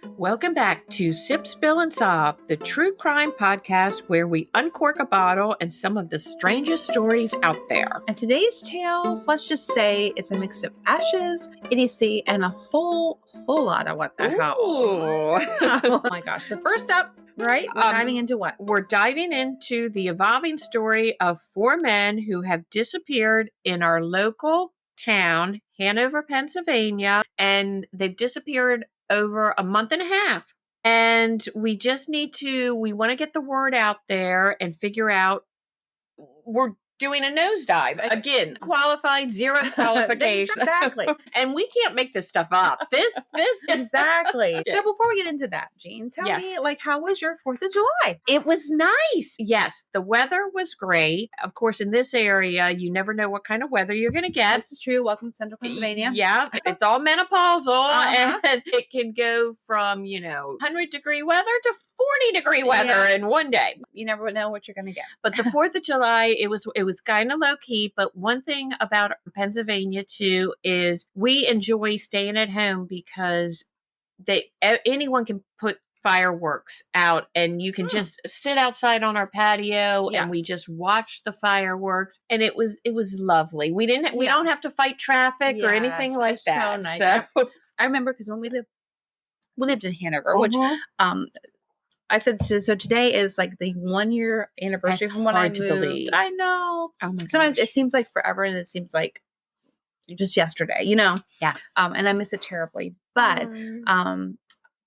Welcome back to Sip, Spill, and Sob, the true crime podcast where we uncork a bottle and some of the strangest stories out there. And today's tales, let's just say it's a mix of ashes, idiocy, and a whole lot of what the hell. Oh my gosh. So first up, right, we're diving into what? We're diving into the evolving story of 4 men who have disappeared in our local town, Hanover, Pennsylvania, and they've disappeared over a month and a half. And we want to get the word out there and figure out, we're doing a nosedive. Again, qualified, zero qualification. Exactly. And we can't make this stuff up. This Exactly. So before we get into that, Jean, tell me, how was your 4th of July? It was nice. Yes, the weather was great. Of course, in this area, you never know what kind of weather you're going to get. This is true. Welcome to Central Pennsylvania. Yeah, it's all menopausal, and it can go from, 100-degree weather to 40-degree weather in one day. You never know what you're going to get. But the 4th of July, it was kind of low-key, but one thing about Pennsylvania, too, is we enjoy staying at home because anyone can put fireworks out, and you can just sit outside on our patio and we just watch the fireworks, and it was lovely. We don't have to fight traffic or anything like that. So nice. So, I remember because when we lived in Hanover, which I said, so today is like the 1-year anniversary from when I moved. To believe. I know. Oh my Sometimes it seems like forever, and it seems like just yesterday, Yeah. And I miss it terribly. But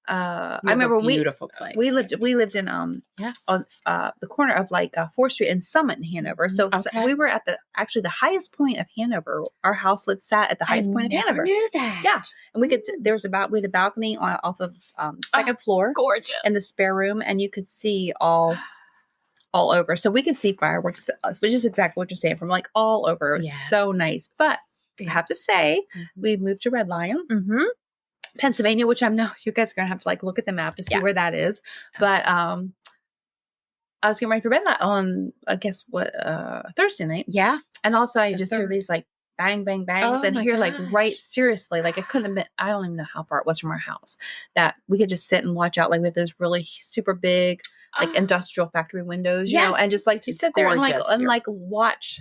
I remember beautiful place. we lived in on the corner of 4th Street and Summit in Hanover. So we were at the highest point of Hanover. Our house sat at the highest point of Hanover. I knew that. Yeah, and we had a balcony off of second floor, gorgeous, in the spare room, and you could see all over. So we could see fireworks, which is exactly what you're saying, from all over. It was so nice. But I have to say, we moved to Red Lion. Pennsylvania, which I know you guys are going to have to look at the map to see where that is. But I was getting ready for bed on, I guess, Thursday night. Yeah. And also I just hear these bang, bang, bangs. And here, right, seriously, it couldn't have been, I don't even know how far it was from our house, that we could just sit and watch out. We have those really super big, industrial factory windows, you know, and just to sit there and watch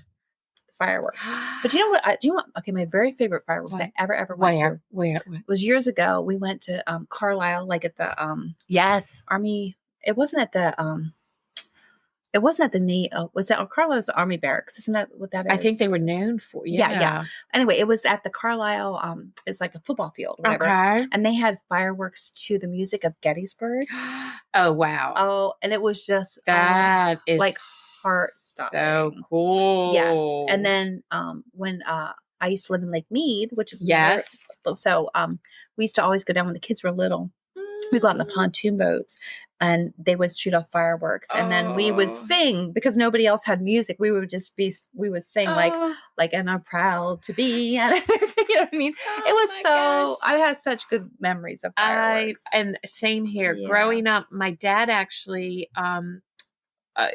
fireworks. But you know what? Okay, my very favorite fireworks I ever went to. Where? Was years ago. We went to Carlisle, at the Army. It wasn't at the was that Carlisle's Army Barracks? Isn't that what that is? I think they were known for. Yeah. Anyway, it was at the Carlisle. It's like a football field, whatever. Okay. And they had fireworks to the music of Gettysburg. Oh wow! Oh, and it was just that is heart. So cool. Yes. And then when I used to live in Lake Mead, which is so we used to always go down when the kids were little. We'd go out in the pontoon boats, and they would shoot off fireworks, and then we would sing because nobody else had music. We would sing and I'm proud to be, and you know what I mean. It was gosh. I had such good memories of fireworks. And same here. Yeah. Growing up, my dad actually.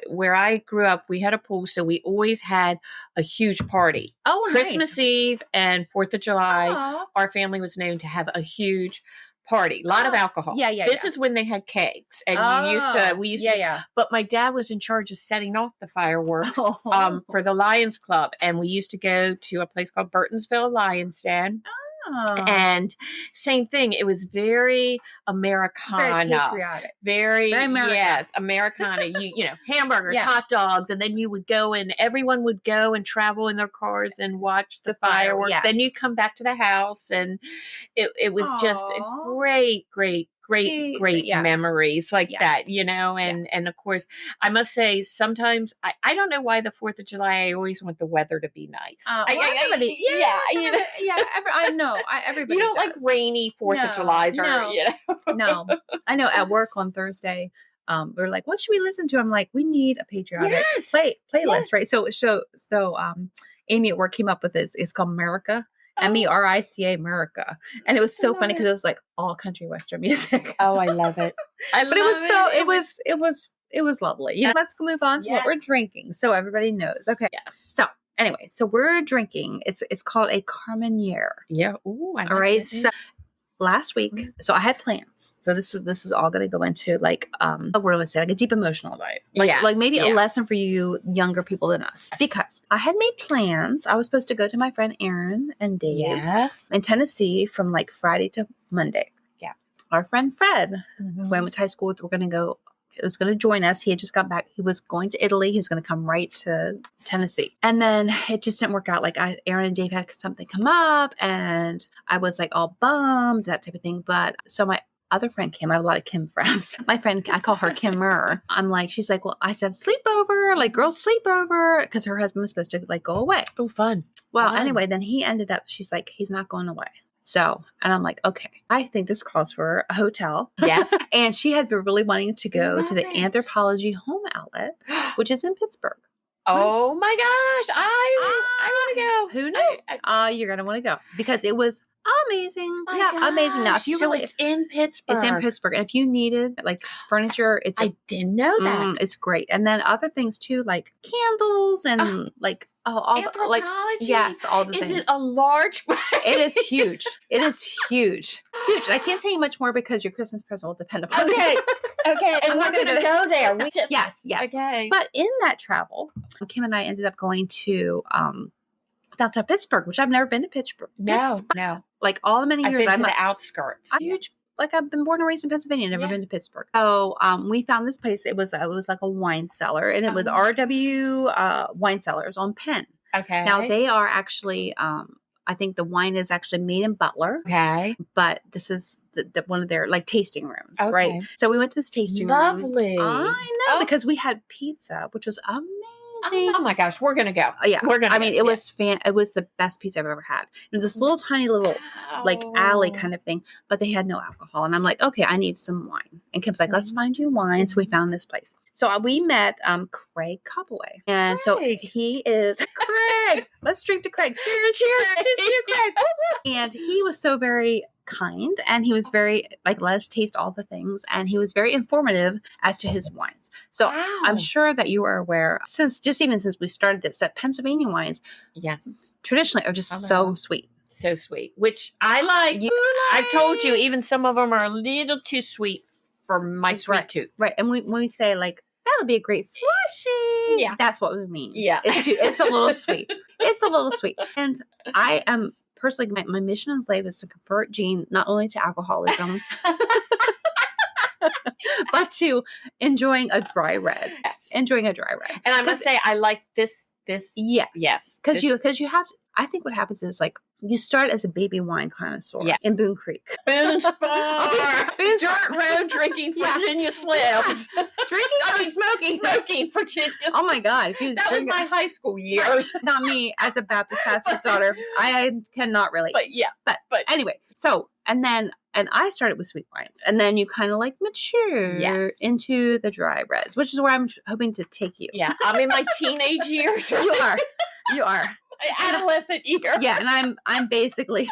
Where I grew up, we had a pool, so we always had a huge party. Oh, Christmas Eve and 4th of July, our family was known to have a huge party. A lot of alcohol. Yeah. This is when they had kegs, and we used to. But my dad was in charge of setting off the fireworks for the Lions Club, and we used to go to a place called Burtonsville Lions Den. And same thing. It was very Americana, very patriotic, very yes, Americana. you know, hamburgers, hot dogs, and then you would go and everyone would go and travel in their cars and watch the fireworks. Yes. Then you'd come back to the house, and it was just a great memories that, you know, and of course, I must say, sometimes I don't know why the 4th of July, I always want the weather to be nice. Everybody, I know. Everybody. You don't like rainy 4th of July, you know? No, I know. At work on Thursday, we were like, "What should we listen to?" I'm like, "We need a patriotic playlist, right?" So Amy at work came up with this. It's called America. Merica, America. And it was so funny because it was all country western music. Oh, I love it. It was lovely. You know, let's move on to what we're drinking so everybody knows. Okay. Yes. So anyway, we're drinking. It's called a Carmenere. Yeah. Ooh, I like all right. It. So last week, so I had plans. So this is all going to go into like what do I say, like a deep emotional dive, like maybe a lesson for you younger people than us, because I had made plans. I was supposed to go to my friend Aaron and Dave's in Tennessee from like Friday to Monday. Yeah, our friend Fred, who I went to high school with, was going to join us. He had just got back. He was going to Italy. He was going to come right to Tennessee. And then it just didn't work out. Like Aaron and Dave had something come up and I was like all bummed, that type of thing. But so my other friend Kim, I have a lot of Kim friends. My friend, I call her Kimmer. She's like, well, I said sleepover, like girls sleepover, because her husband was supposed to like go away. Oh, fun. Well, anyway, then he ended up, she's like, he's not going away. So, and I'm like, okay, I think this calls for a hotel. Yes. And she had been really wanting to go to the Anthropology Home Outlet, which is in Pittsburgh. Oh my gosh. I want to go. Who knows? You're going to want to go because it was amazing. Amazing. Now, if you it's in Pittsburgh. It's in Pittsburgh. And if you needed like furniture, I didn't know that. It's great. And then other things too, like candles and like all Anthropology. All the things. Is it a large place? It is huge. It is huge. Huge. I can't tell you much more because your Christmas present will depend upon it. Okay. And we're going to go there. We just Yes. Okay. But in that travel, Kim and I ended up going to downtown Pittsburgh, which I've never been to Pittsburgh. No. Like all the many years. I've been to the outskirts. I'm huge. Like I've been born and raised in Pennsylvania, never been to Pittsburgh. So we found this place. It was like a wine cellar, and it was RW Wine Cellars on Penn. Okay. Now they are actually, I think the wine is actually made in Butler. Okay. But this is the one of their like tasting rooms, right? So we went to this tasting room. Lovely. I know because we had pizza, which was amazing. Oh my gosh, we're gonna go. Yeah, we're gonna. I mean, it was it was the best pizza I've ever had. It was this little tiny little like alley kind of thing, but they had no alcohol. And I'm like, okay, I need some wine. And Kim's like, let's find you wine. So we found this place. So we met Craig Cobaway, and so he is Craig. Let's drink to Craig. Cheers, cheers to Craig. And he was so very kind, and he was very like, let us taste all the things, and he was very informative as to his wines. So I'm sure that you are aware, since we started this, that Pennsylvania wines, traditionally are just so sweet. So sweet, which I like. I've told you, even some of them are a little too sweet for my sweet tooth. Right. And when we say like, that'll be a great slushy, that's what we mean. Yeah. It's a little sweet. It's a little sweet. And I am personally, my mission in life is to convert Jean not only to alcoholism, but to enjoying a dry red. Yes. Enjoying a dry red. And I must say, I like this. Yes. Because you have to, I think what happens is like, you start as a baby wine connoisseur in Boone Creek. Boone's Bar. Dirt road drinking Virginia Slims. Smoking Virginia Slims. Oh my God. That was my high school years. Not me as a Baptist pastor's daughter. I cannot relate. But anyway, so, and I started with sweet wines. And then you kind of like mature into the dry reds, which is where I'm hoping to take you. Yeah. I'm in my teenage years. You are. Adolescent year. Yeah, and I'm basically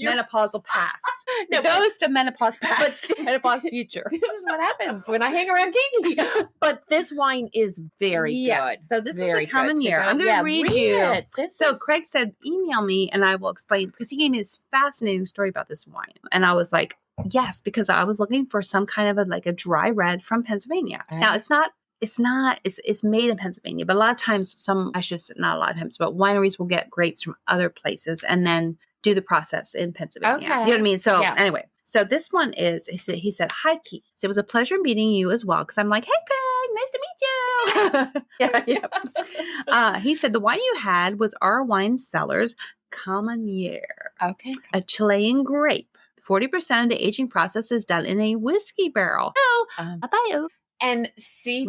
menopausal past. The ghost of menopause past, menopause future. This is what happens when I hang around Kinky. But this wine is very good. So this is a Carmenere. I'm going to read you. So Craig said, email me and I will explain, because he gave me this fascinating story about this wine. And I was like, yes, because I was looking for some kind of a dry red from Pennsylvania. Now it's made in Pennsylvania, but a lot of times not a lot of times, but wineries will get grapes from other places and then do the process in Pennsylvania. Okay. You know what I mean? So anyway, so this one is, he said, hi, Keith. So it was a pleasure meeting you as well. Cause I'm like, hey, Craig, nice to meet you. He said, the wine you had was our wine cellar's Carmenere. Okay. A Chilean grape. 40% of the aging process is done in a whiskey barrel. A bio. And see,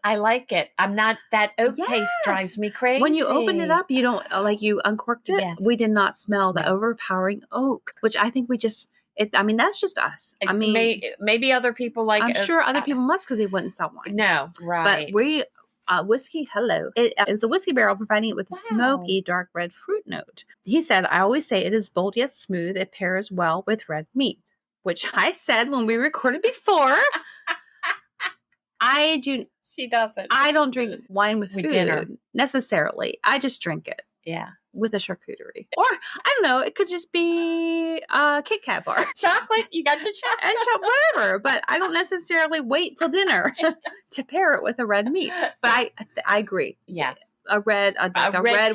I like it. I'm not, that oak taste drives me crazy. When you open it up, you don't, you uncorked it. Yes. We did not smell the overpowering oak, which I think that's just us. I mean, maybe other people like I'm sure other people must, because they wouldn't sell wine. No, right. But we, whiskey, it was a whiskey barrel, providing it with a smoky, dark red fruit note. He said, I always say it is bold yet smooth. It pairs well with red meat, which I said when we recorded before. She doesn't. I don't drink wine with food necessarily. I just drink it. Yeah. with a charcuterie. Or, I don't know, it could just be a Kit Kat bar. Chocolate, you got your chocolate. And whatever, but I don't necessarily wait till dinner to pair it with a red meat. But I agree. Yes. A red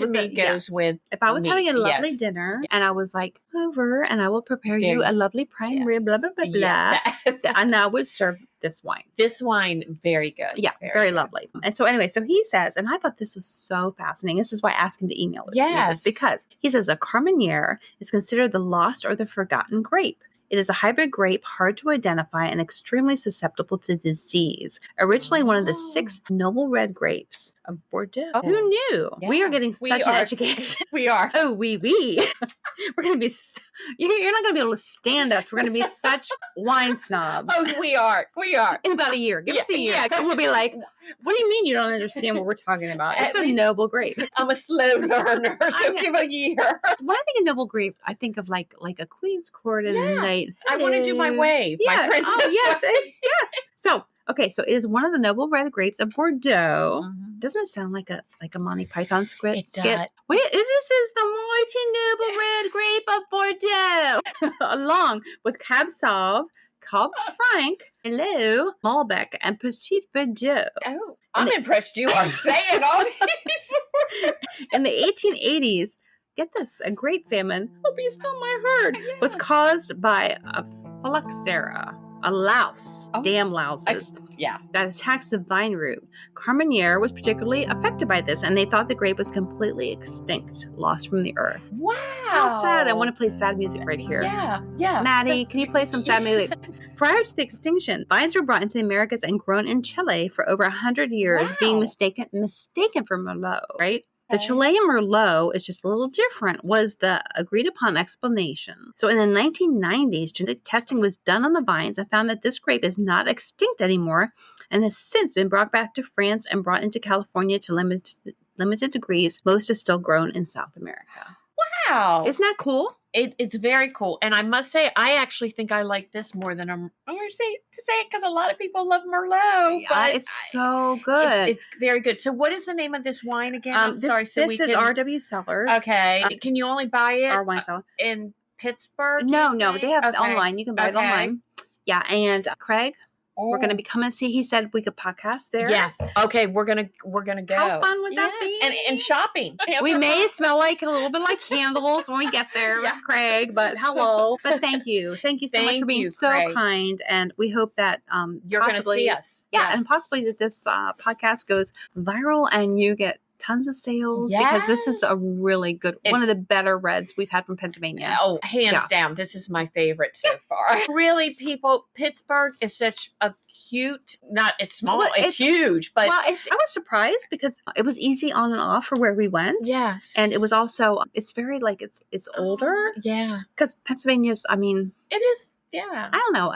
with me goes with if I was meat. having a lovely dinner and I was like, over and I will prepare you a lovely prime rib, blah, blah, blah, blah. Yeah. And I would serve this wine. This wine, very good. Yeah, very lovely. And so anyway, so he says, and I thought this was so fascinating. This is why I asked him to email it. Yes. Because he says a Carmenere is considered the lost or the forgotten grape. It is a hybrid grape, hard to identify and extremely susceptible to disease. Originally one of the 6 noble red grapes of Bordeaux. Oh. Who knew? Yeah. We are getting such an education. We are. Oh, we. We're going to be, you're not going to be able to stand us. We're going to be such wine snobs. Oh, we are. In about a year. Give us a year. Yeah. And we'll be like, what do you mean you don't understand what we're talking about? It's a noble grape. I'm a slow learner, so give a year. When I think of noble grape, I think of like a Queen's Court in a night. I want to do my wave. Yeah. My princess yes. wave. Yes. So, okay, so it is one of the noble red grapes of Bordeaux. Mm-hmm. Doesn't it sound like a Monty Python skit? It does. Wait, this is the mighty noble red grape of Bordeaux, along with Cab Sauv, Cab Franc, hello, Malbec, and Petit Verdot. Oh, I'm impressed you are saying all these. In the 1880s, get this, a grape famine, hope you still my herd, was caused by a phylloxera, a louse, damn louses, that attacks the vine root. Carmenere was particularly affected by this, and they thought the grape was completely extinct, lost from the earth. Wow. How sad. I want to play sad music right here. Yeah. Maddie, can you play some sad music? Prior to the extinction, vines were brought into the Americas and grown in Chile for over 100 years, being mistaken for Merlot, right? The Chilean Merlot is just a little different, was the agreed upon explanation. So in the 1990s, genetic testing was done on the vines and found that this grape is not extinct anymore and has since been brought back to France and brought into California to limited degrees. Most is still grown in South America. Wow. Isn't that cool? It's very cool. And I must say, I actually think I like this more than I'm going to say it because a lot of people love Merlot. But it's so good. It's very good. So what is the name of this wine again? I'm sorry. So this is RW Cellars. Okay. Can you only buy it? Our wine cellar. In Pittsburgh? No. They have it online. You can buy it online. Yeah. And Craig, we're going to be coming to see. He said we could podcast there. Yes. Okay. We're gonna go. How fun would that be? And shopping. We may smell like a little bit like candles when we get there, Craig. But hello. But thank you so much for being so kind. And we hope that you're going to see us. Yeah, and possibly that this podcast goes viral and you get tons of sales because this is a really good, one of the better reds we've had from Pennsylvania. Oh, hands down. This is my favorite so far. Really, people, Pittsburgh is such a cute, it's small, it's huge, but. Well, I was surprised because it was easy on and off for where we went. Yes. And it was also, it's very it's older. Yeah. Because Pennsylvania's, it is. Yeah. I don't know.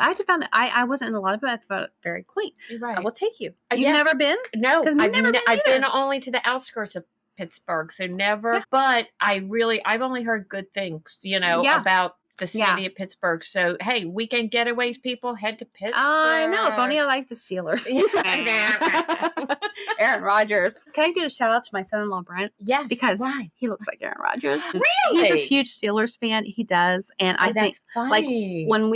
I wasn't in a lot of it. I thought it very quaint. Right. I will take you. You've never been? No. I've been only to the outskirts of Pittsburgh, so never. But I've only heard good things, about the city of Pittsburgh. So, hey, weekend getaways, people, head to Pittsburgh. I know. If only I liked the Steelers. Aaron Rodgers. Can I give a shout out to my son-in-law, Brent? Yes. Because he looks like Aaron Rodgers. Really? He's a huge Steelers fan. He does. And I think, funny. when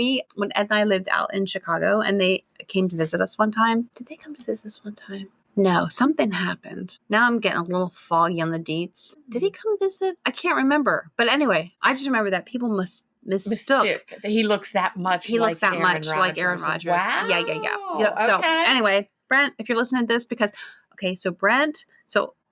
Ed and I lived out in Chicago and they came to visit us one time. Did they come to visit us one time? No, something happened. Now I'm getting a little foggy on the dates. Did he come visit? I can't remember. But anyway, I just remember that people mistook. He looks that much like Aaron Rodgers. Wow. Yeah. So anyway, Brent, if you're listening to this, because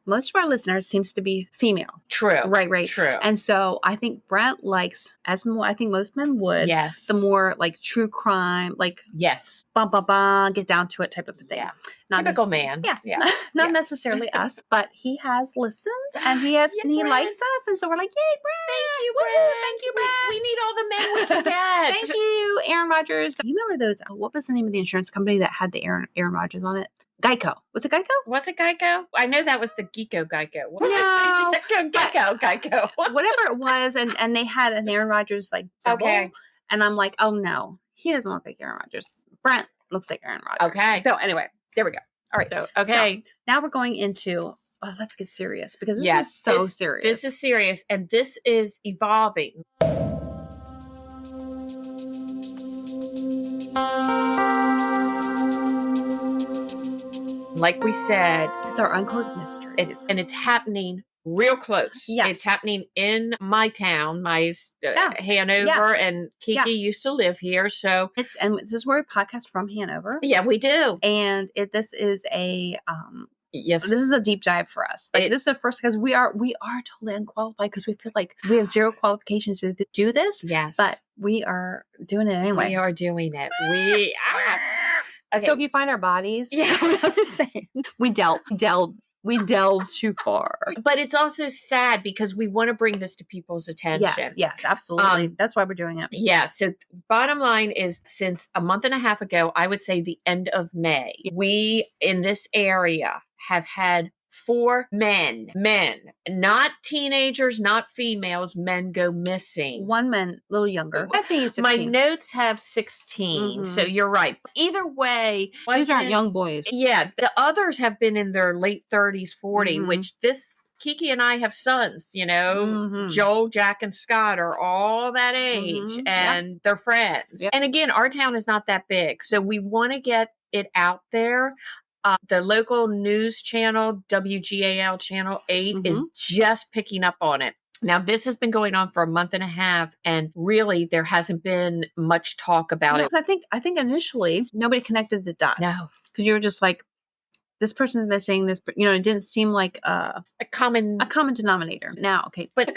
most of our listeners seems to be female. True. Right. True. And so I think Brent likes, I think most men would. Yes. The more true crime, yes. Get down to it type of a thing. Yeah. Typical man. Yeah. Not necessarily us, but he has listened and he likes us. And so we're like, yay, Brent. Thank you, Brent. We need all the men we can get. Thank you, Aaron Rodgers. You remember those, what was the name of the insurance company that had the Aaron Rodgers on it? Geico. Was it Geico? Was it Geico? I know that was the Geico. No. Geico. Whatever it was, and they had an Aaron Rodgers double. Okay. And I'm like, oh no, he doesn't look like Aaron Rodgers. Brent looks like Aaron Rodgers. Okay. So anyway, there we go. All right. So, okay. So now we're going into Oh, let's get serious because this is so serious. This is serious, and this is evolving. Like we said, it's our uncloaked mysteries. It's happening real close. Yes. It's happening in my town, Hanover, and Kiki used to live here. So this is where we podcast from Hanover. Yeah, we do. And this is a yes, this is a deep dive for us. Like this is the first, because we are totally unqualified, because we feel like we have zero qualifications to do this. Yes, but we are doing it anyway. We are doing it. We are. Okay. So if you find our bodies, I'm just saying, we delved too far. But it's also sad because we want to bring this to people's attention. Yes, absolutely. That's why we're doing it. Yeah. So bottom line is, since a month and a half ago, I would say the end of May, we in this area have had 4 men, not teenagers, not females, men go missing. 1 man, a little younger. I think he's 16. My notes have 16, so you're right. Either way, these aren't young boys. Yeah, the others have been in their late 30s, 40, which Kiki and I have sons, Joel, Jack, and Scott are all that age, and they're friends. Yep. And again, our town is not that big, so we want to get it out there. The local news channel, WGAL Channel 8, is just picking up on it. Now, this has been going on for a month and a half, and really there hasn't been much talk about it. I think initially nobody connected the dots. No. Because you were just like, this person's missing. This, it didn't seem like a common denominator. Now, okay, but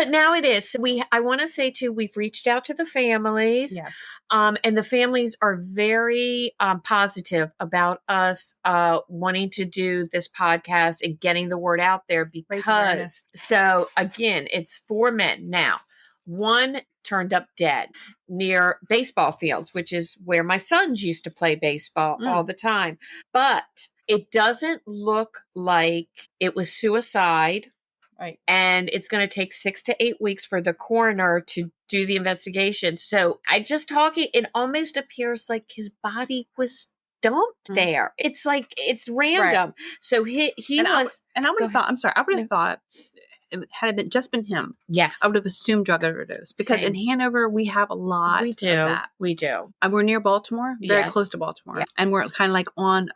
now it is. I want to say too, we've reached out to the families, yes, and the families are very positive about us wanting to do this podcast and getting the word out there. Because so again, it's 4 men now. 1 turned up dead near baseball fields, which is where my sons used to play baseball all the time, but it doesn't look like it was suicide. Right. And it's going to take 6 to 8 weeks for the coroner to do the investigation. So it almost appears like his body was dumped there. It's like, it's random. Right. So I would have thought, had it been him, yes, I would have assumed drug overdose, because in Hanover we have a lot of that. We do. We're near Baltimore, very close to Baltimore, and we're kind of like on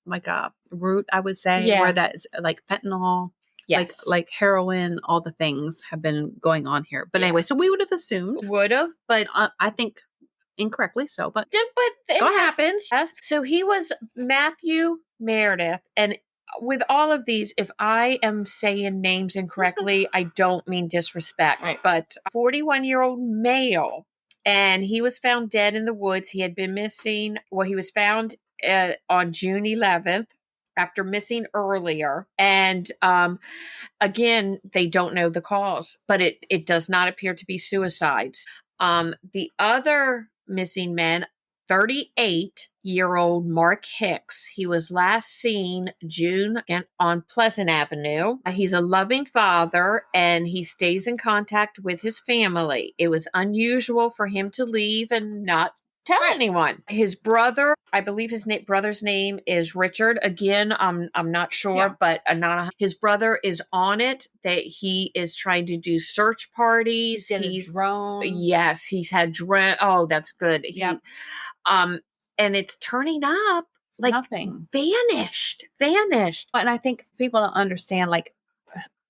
like a route, I would say, where that is like fentanyl, like heroin, all the things have been going on here. But anyway, so we would have assumed, but I think incorrectly so. But it happens. Yes. So he was Matthew Meredith, and with all of these, if I am saying names incorrectly, I don't mean disrespect, but 41-year-old male, and he was found dead in the woods. He had been missing. Well, he was found on June 11th after missing earlier. And again, they don't know the cause, but it does not appear to be suicides. The other missing men, 38-year-old Mark Hicks. He was last seen June on Pleasant Avenue. He's a loving father, and he stays in contact with his family. It was unusual for him to leave and not tell anyone. His brother, I believe brother's name is Richard. Again, I'm not sure, but his brother is on it. That he is trying to do search parties. He's drone. Yes, he's had drone. Oh, that's good. Yeah. And it's turning up like nothing. Vanished. And I think people don't understand, like,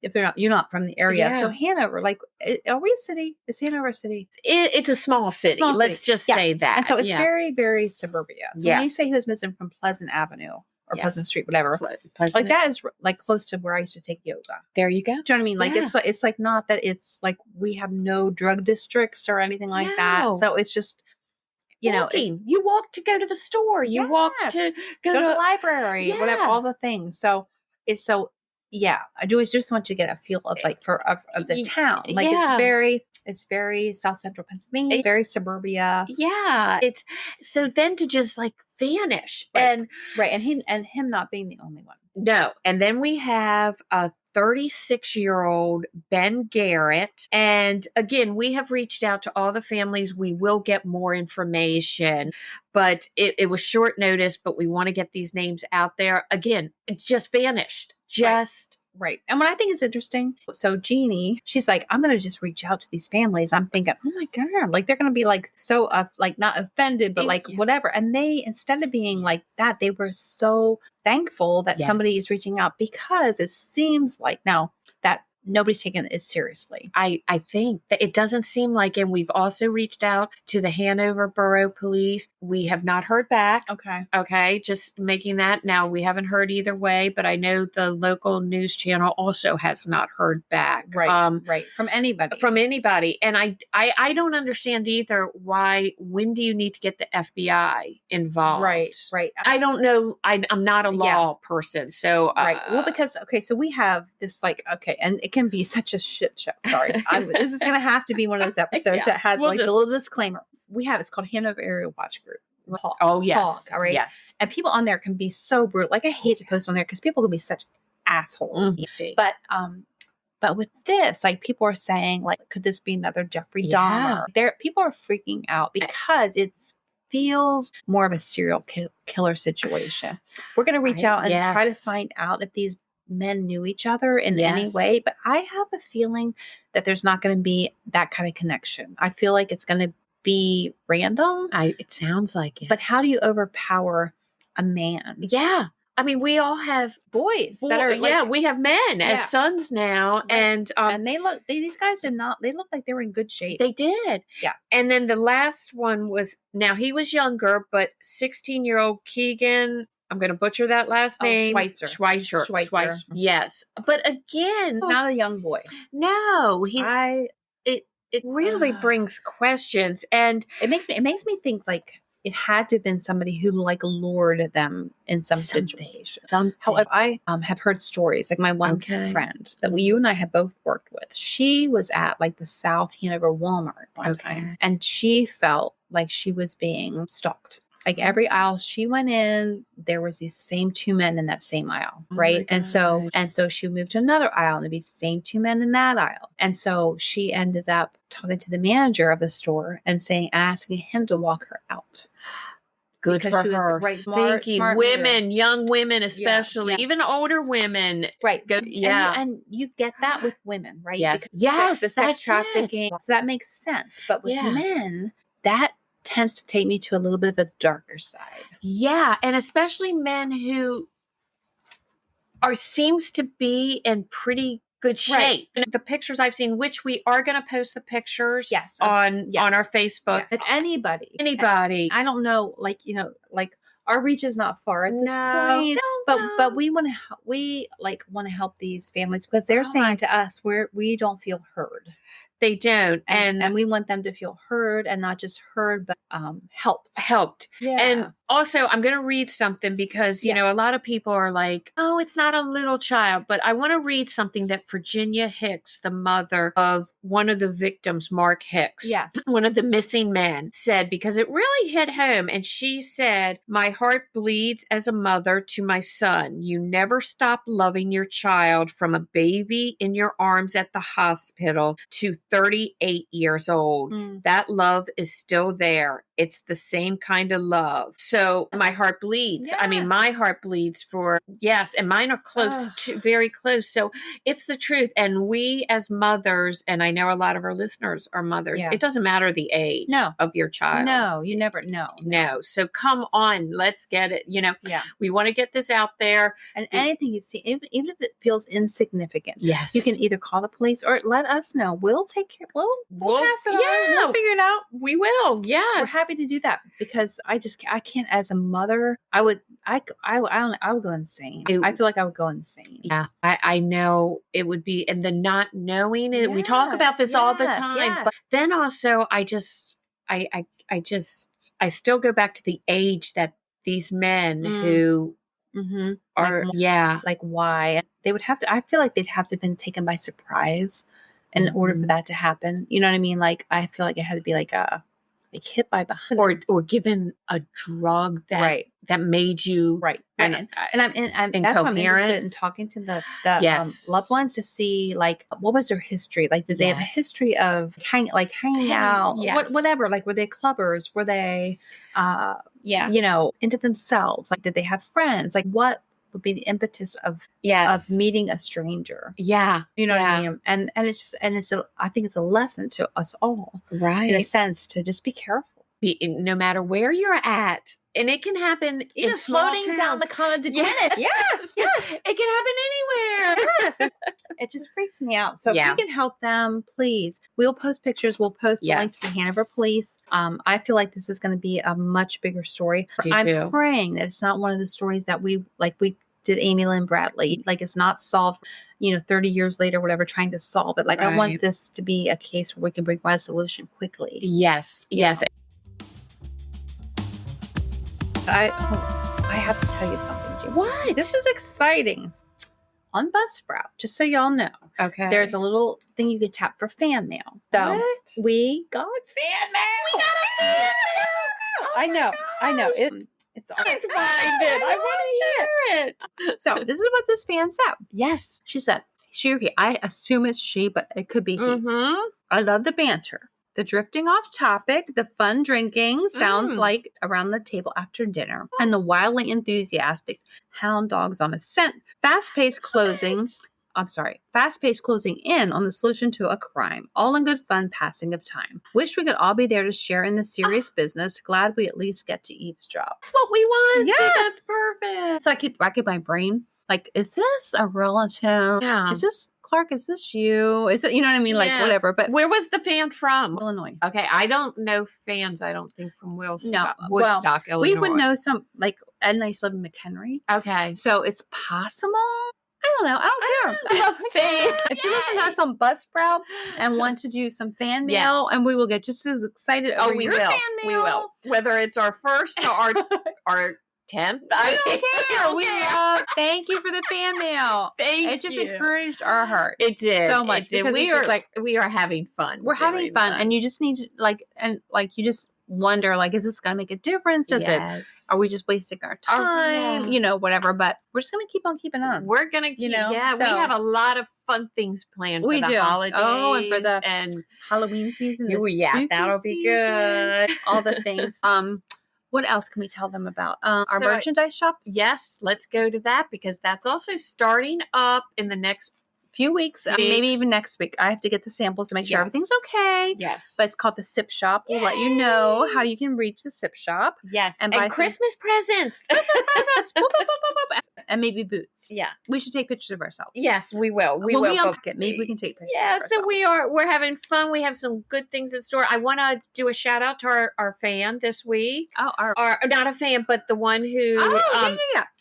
if you're not from the area. So Hanover, like, are we a city? Is Hanover a city? It's a small city. Let's just say that. And so it's very, very suburbia. So when you say he was missing from Pleasant Avenue or Pleasant Street, whatever, like that is like close to where I used to take yoga. There you go. Do you know what I mean? Like it's like not that it's like we have no drug districts or anything like that. So it's just, you walk to go to the store. You walk to go to the library, whatever, all the things. So it's so, I do just want you to get a feel of like of the town. Like it's very South Central Pennsylvania, very suburbia. Yeah. It's so then to just like vanish and him not being the only one. No. And then we have a 36-year-old Ben Garrett. And again, we have reached out to all the families. We will get more information, but it was short notice, but we want to get these names out there. Again, it just vanished. just right. And what I think is interesting, so Jeannie, she's like, I'm going to just reach out to these families. I'm thinking, oh my God, like they're going to be like so, like not offended, but like whatever. And they, instead of being like that, they were so thankful that somebody is reaching out, because it seems like now that nobody's taking it seriously. I think that it doesn't seem like, and we've also reached out to the Hanover Borough Police. We have not heard back. Okay. Just making that. Now, we haven't heard either way, but I know the local news channel also has not heard back. Right. From anybody. And I don't understand either when do you need to get the FBI involved? Right. I don't know. I'm not a law person. So, well, because, so we have this and it can be such a shit show. Sorry. This is going to have to be one of those episodes that has the little disclaimer. It's called Hanover Area Watch Group. Hawk, all right? Yes. And people on there can be so brutal. Like, I hate to post on there because people can be such assholes. But with this, like, people are saying, like, could this be another Jeffrey Dahmer? People are freaking out because it feels more of a serial killer situation. We're going to reach out and try to find out if these men knew each other in any way, but I have a feeling that there's not going to be that kind of connection. I feel like it's going to be random. It sounds like it. But how do you overpower a man? Yeah. I mean, we all have boys that are we have men as sons now, and these guys they look like they were in good shape. They did. Yeah. And then the last one was, now he was younger, but 16-year-old Keegan, I'm going to butcher that last name. Schweitzer. Yes. But again, he's not a young boy. No, it really brings questions, and it makes me think like it had to have been somebody who like lured them in some situation. However, I have heard stories, like my one friend that you and I have both worked with. She was at like the South Hanover Walmart one time, and she felt like she was being stalked. Like every aisle she went in, there was these same two men in that same aisle, right? And so she moved to another aisle, and there'd be the same two men in that aisle. And so she ended up talking to the manager of the store and asking him to walk her out. Good for her. Smart women, move. Young women especially, even older women. Right. And you get that with women, right? Yes. Because the sex trafficking. So that makes sense. But with men, that tends to take me to a little bit of a darker side. Yeah, and especially men who seems to be in pretty good shape. Right. The pictures I've seen, which we are going to post the pictures on our Facebook. Yeah. Anybody. I don't know, like our reach is not far at this point. But we want to help these families because they're saying to us we don't feel heard. They don't. And we want them to feel heard, and not just heard, but helped. Yeah. And also, I'm going to read something because, you know, a lot of people are like, oh, it's not a little child. But I want to read something that Virginia Hicks, the mother of one of the victims, Mark Hicks, one of the missing men, said, because it really hit home. And she said, my heart bleeds as a mother to my son. You never stop loving your child from a baby in your arms at the hospital to 38 years old. That love is still there. It's the same kind of love. So my heart bleeds. Yes. I mean, my heart bleeds for, and mine are close, very close. So it's the truth. And we as mothers, and I know a lot of our listeners are mothers, it doesn't matter the age of your child. No, you never know. No. So come on, let's get it. You know, we want to get this out there. And anything you've seen, even if it feels insignificant, you can either call the police or let us know. We'll take care. We'll pass it on. We'll figure it out. We will. Yes. We're happy to do that because I can't, as a mother, I would go insane. I feel like I would go insane. Yeah. I know it would be, and the not knowing it, we talk about this all the time, but then also I still go back to the age that these men who are, like why they would have to, I feel like they'd have to have been taken by surprise in order for that to happen. You know what I mean? Like, I feel like it had to be like hit by behind, or given a drug that made you and I'm that's why I'm interested in talking to the loved ones to see like what was their history, like did they have a history of hanging out, whatever, like were they clubbers, were they you know, into themselves, like did they have friends, like what would be the impetus of meeting a stranger. Yeah. You know what I mean? And I think it's a lesson to us all. Right. In a sense, to just be careful. No matter where you're at. And it can happen even in small floating town. down the Conde de Gwynedd. Yes. It can happen anywhere. Yes. It just freaks me out. So if we can help them, please. We'll post pictures. We'll post the links to Hanover Police. I feel like this is going to be a much bigger story. I'm praying that it's not one of the stories that we did Amy Lynn Bradley. Like it's not solved, 30 years later, whatever, trying to solve it. Like I want this to be a case where we can bring resolution quickly. Yes. I have to tell you something, Jim. What? This is exciting. On Buzzsprout, just so y'all know, there's a little thing you can tap for fan mail. So we got fan mail. We got a fan mail. I know. It's awesome. I want to hear it. So this is what this fan said. Yes, she said. I assume it's she, but it could be he. Mm-hmm. I love the banter. The drifting off topic, the fun drinking sounds like around the table after dinner, and the wildly enthusiastic hound dogs on a scent. Fast-paced closing in on the solution to a crime. All in good fun passing of time. Wish we could all be there to share in the serious business. Glad we at least get to eavesdrop. That's what we want. Yeah. See, that's perfect. So I keep racking my brain. Like, is this a relative? Yeah. Is this Clark? Is this you? Is it, you know what I mean? Like, whatever. But where was the fan from? Illinois. Okay. I don't know fans, I don't think, from Woodstock, Illinois. We would know some, like, Ed and I used to live in McHenry. Okay. So it's possible. I don't know. I don't care. I love fans. If you listen to us on Buzzsprout and want to do some fan mail, and we will get just as excited over your fan mail. We will. Whether it's our first or our 10th. I don't care. We love. Thank you for the fan mail. It just encouraged our hearts. It did so much because we are having fun. We're having fun, and you just need to you just wonder, like, is this going to make a difference? Does it? Are we just wasting our time? Whatever. But we're just going to keep on keeping on. We're going to, we have a lot of fun things planned for the holidays. Oh, and for the Halloween season. That'll be good. All the things. What else can we tell them about? Our merchandise shops? Yes, let's go to that because that's also starting up in the next few weeks, maybe even next week. I have to get the samples to make sure everything's okay. Yes. But it's called the Sip Shop. We'll let you know how you can reach the Sip Shop. Yes. And buy Christmas presents. And maybe boots. Yeah. We should take pictures of ourselves. Yes, we will. We will. Unpack it. Maybe we can take pictures of ourselves. So we're having fun. We have some good things in store. I want to do a shout out to our fan this week. Oh, our not a fan, but the one who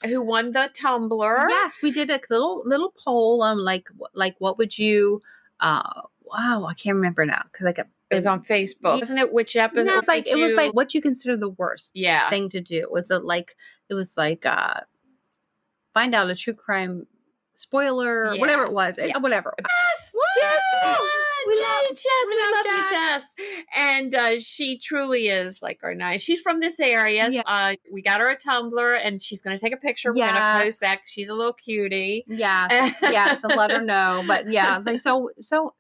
who won the tumbler. Yes, we did a little poll. Like what would you? Wow, I can't remember now because it was on Facebook, wasn't it? Which episode? No, it was like what you consider the worst thing to do. Was it like find out a true crime spoiler, whatever it was, whatever. Yes, Jess. We love you, Jess. And she truly is like our nice. She's from this area. Yeah. We got her a tumbler, and she's going to take a picture. We're going to post that. She's a little cutie. Yeah, yes, and let her know. But yeah, like so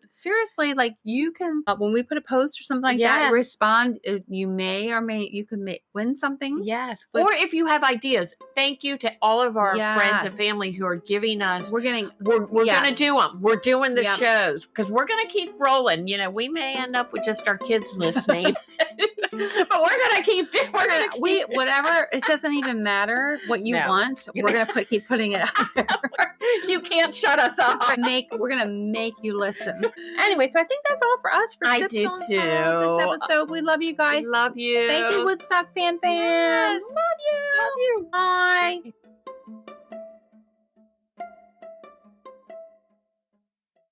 seriously, like you can when we put a post or something like that, respond. You may or you can win something. Yes, or if you have ideas, thank you to all of our friends and family who are giving us. We're going to do them. We're doing the shows because we're going to keep rolling. We may end up with just our kids listening, but we're gonna keep doing. Whatever. It doesn't even matter what you want. We're gonna keep putting it out there. You can't shut us off. We're gonna make you listen. Anyway, so I think that's all for us. I do too. This episode. We love you guys. Love you. Thank you, Woodstock fans. Yes. Love you. Bye.